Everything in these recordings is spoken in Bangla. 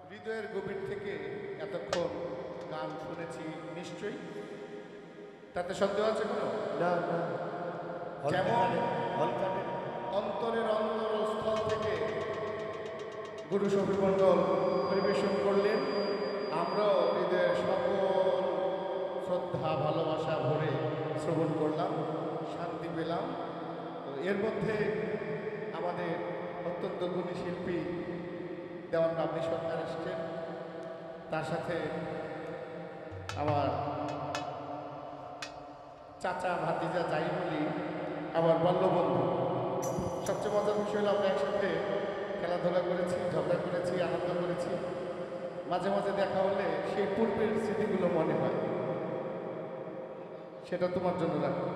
হৃদয়ের গভীর থেকে এতক্ষণ গান শুনেছি নিশ্চয়ই, তাতে সন্দেহ আছে কোনো? না না, যেমন অন্তরের অন্তরস্থল থেকে গুরু শফিক মণ্ডল পরিবেশন করলেন, আমরাও হৃদয়ের সকল শ্রদ্ধা ভালোবাসা ভরে শ্রবণ করলাম, শান্তি পেলাম। তো এর মধ্যে আমাদের অত্যন্ত গুণী শিল্পী দেওয়ান বাবলি সরকার এসছেন, তার সাথে আমার চাচা ভাতিজা যাই বলি আমার বাল্যবন্ধু। সবচেয়ে মজার বিষয় হলো আমরা একসাথে খেলাধুলা করেছি, ঝগড়া করেছি, আনন্দ করেছি। মাঝে মাঝে দেখা হলে সেই পূর্বের স্মৃতিগুলো মনে হয়, সেটা তোমার জন্য রাখবো।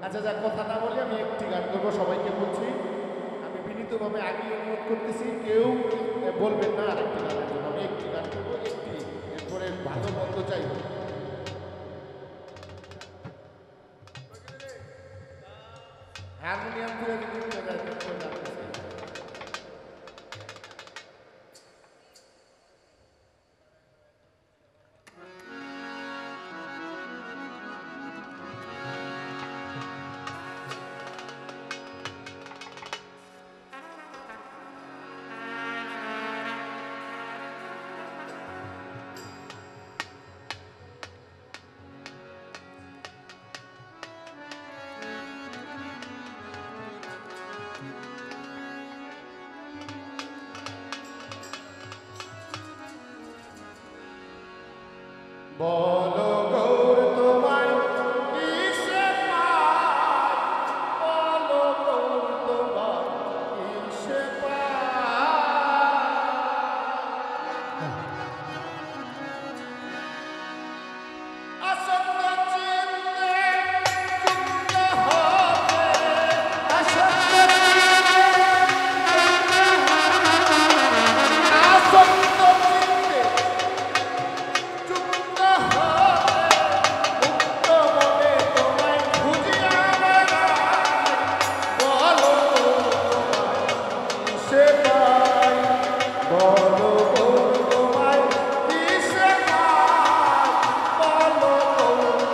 আচ্ছা, যা কথা না বলে আমি একটি গান করবো, সবাইকে বলছি, আমি বিনীতভাবে আগে অনুরোধ করতেছি, কেউ বলবেন না আরেকটি গানের জন্য। আমি একটি গান করবো, একটি, এরপরে ভালো মন্দ চাই হোক। হারমোনিয়াম করে দিতে বলো গৌর তোমায় কিসে পাই, বলো গৌর তোমায় কিসে পাই, আসন্ন চিন্তে যুক্ত হবে, আসন্ন চিন্তে যুক্ত হবে, মুক্ত মনে তোমায় খুঁজি আমরা, বলো কিসে পাই, বলো তোমায় কিসে পাই, বলো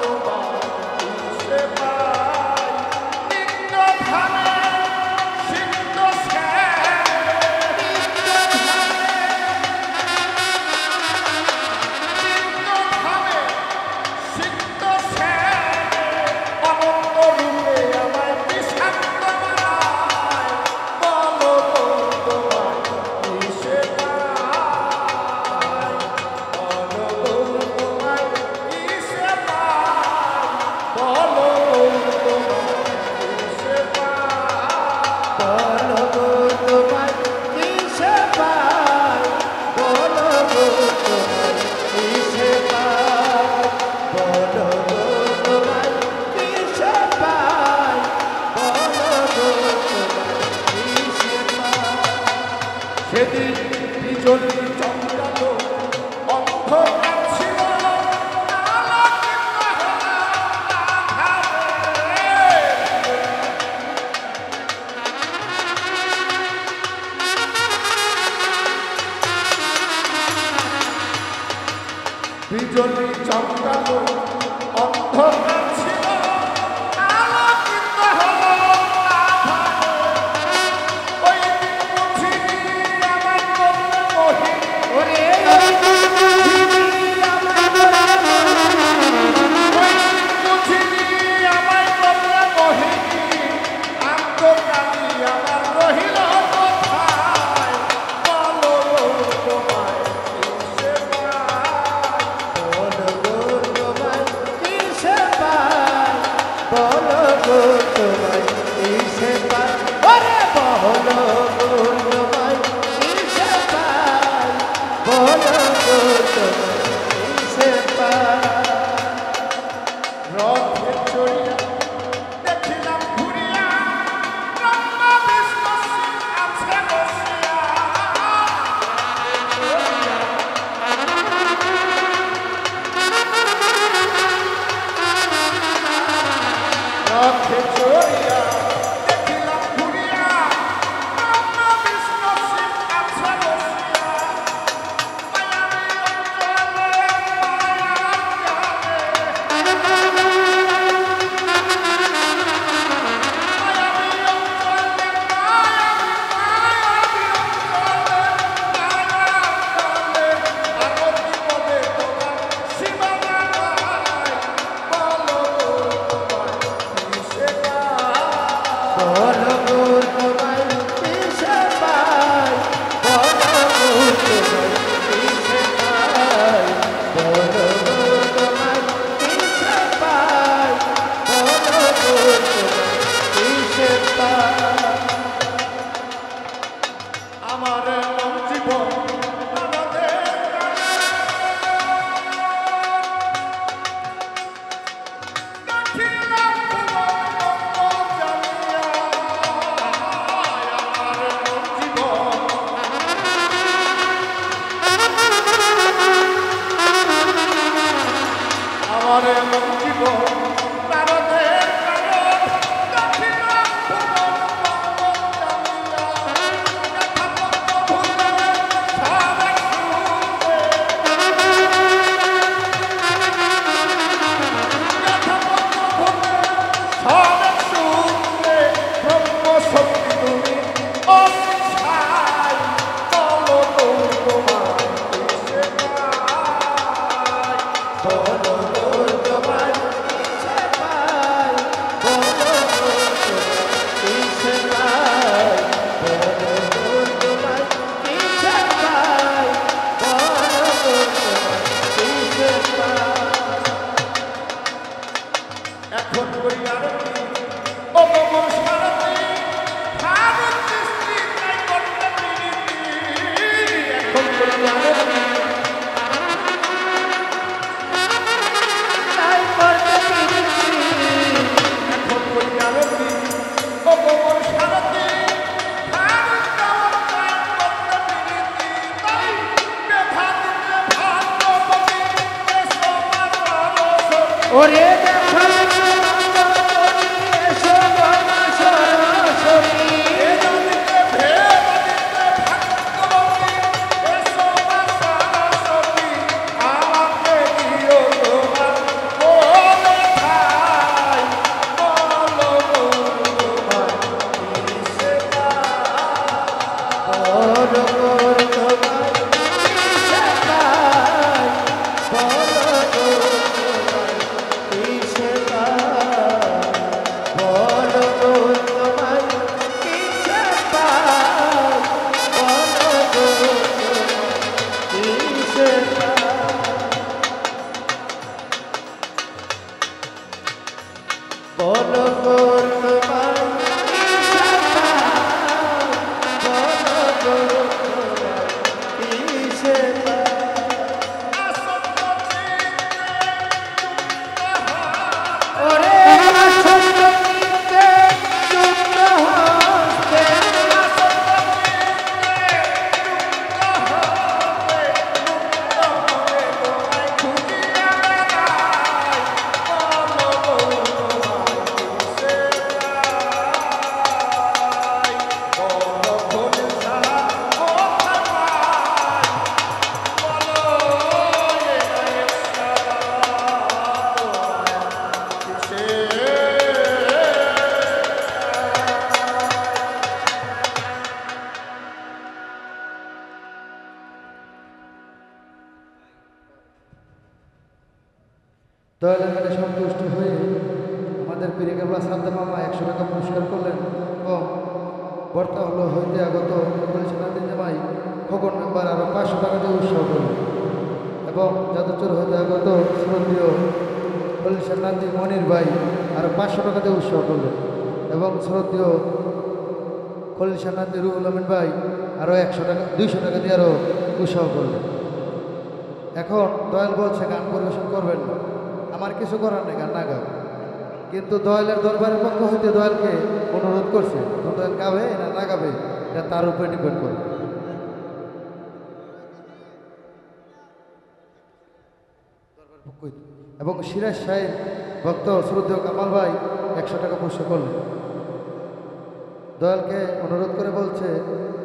তোমায় কিসে পাই, নিত্য ধামে সিদ্ধ শ্যামে, নিত্য ধামে সিদ্ধ শ্যামে, অনন্ত রূপে আমায় বিষাক্ত বানায়, বলো তোমায় কিসে পাই, বলো তোমায় কিসে পাই, বলো তোমায় কিসে পাই, বলো গো তোমায় কিসে পাই, বলো গো তোমায় কিসে পাই, বলো গো তোমায় কিসে পাই, বলো গো তোমায় কিসে পাই। সেদিন বিজলী চমকালো, অন্ধকার ছিল, আলোকিত হলো আধারে। বিজলী চমকালো, অন্ধকার ছিল, আলোকিত হলো আধারে। ওই দিন বুঝিনি আমার করলে মোহিনী, ওরে ওই দিন বুঝিনি আমায় করলে মোহিনী, আত্মকালী আমার রহিল কোথায়, বলো তোমায় কিসে পাই, বলো গো তোমায় কিসে পাই, ওরে দেখো এসো মা সরস্বতী দয়ালের কাছে সন্তুষ্ট হয়ে আমাদের পীরে কেবলা সাদ্দা মামা 100 টাকা পুরস্কার করলেন এবং বর্তা হলো হইতে আগত পরিচালনা জামাই খোকন মেম্বার আরও 500 টাকা দিয়ে উৎসাহ করলেন এবং যাদবচর হইতে আগত শ্রদ্ধীয় পরিচালনা নান্দি মনির ভাই আরও 500 টাকা দিয়ে উৎসাহ করলেন এবং শ্রদ্ধীয় কলিশা নান্দি রুহুল আমিন ভাই আরও 100 টাকা 200 টাকা দিয়ে আরও উৎসাহ করলেন। এখন দয়াল বলছে গান পরিবেশন করবেন না, আমার কিছু করার নেই, গান না গাও, কিন্তু দয়ালের দরবারের পক্ষ হইতে দয়ালকে অনুরোধ করছে, তো দয়াল গাবে না না গাবে এটা তার উপরে ডিপেন্ড করবে। এবং সিরাজ সাহেব ভক্ত শ্রদ্ধেয় কামাল ভাই 100 টাকা পুরস্কার করলেন। দয়ালকে অনুরোধ করে বলছে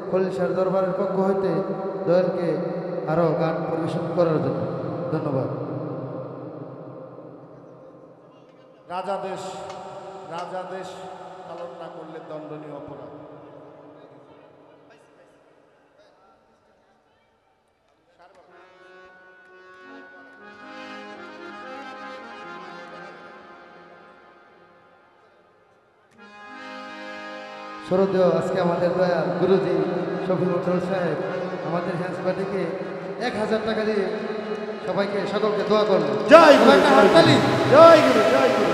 খলিল শাহের দরবারের পক্ষ হইতে দয়ালকে আরও গান পরিবেশন করার জন্য ধন্যবাদ। রাজাদেশ পালন না করলে দণ্ডনীয় অপরাধ। শরদীয় আজকে আমাদের দয়াল গুরুজি শফিল মোটর সাহেব আমাদের হ্যান্সবাটিকে 1000 টাকা দিয়ে সবাইকে সকলকে দোয়া করলেন। জয় গুরু, সবাইকে হাততালি। জয় গুরু, জয় গুরু।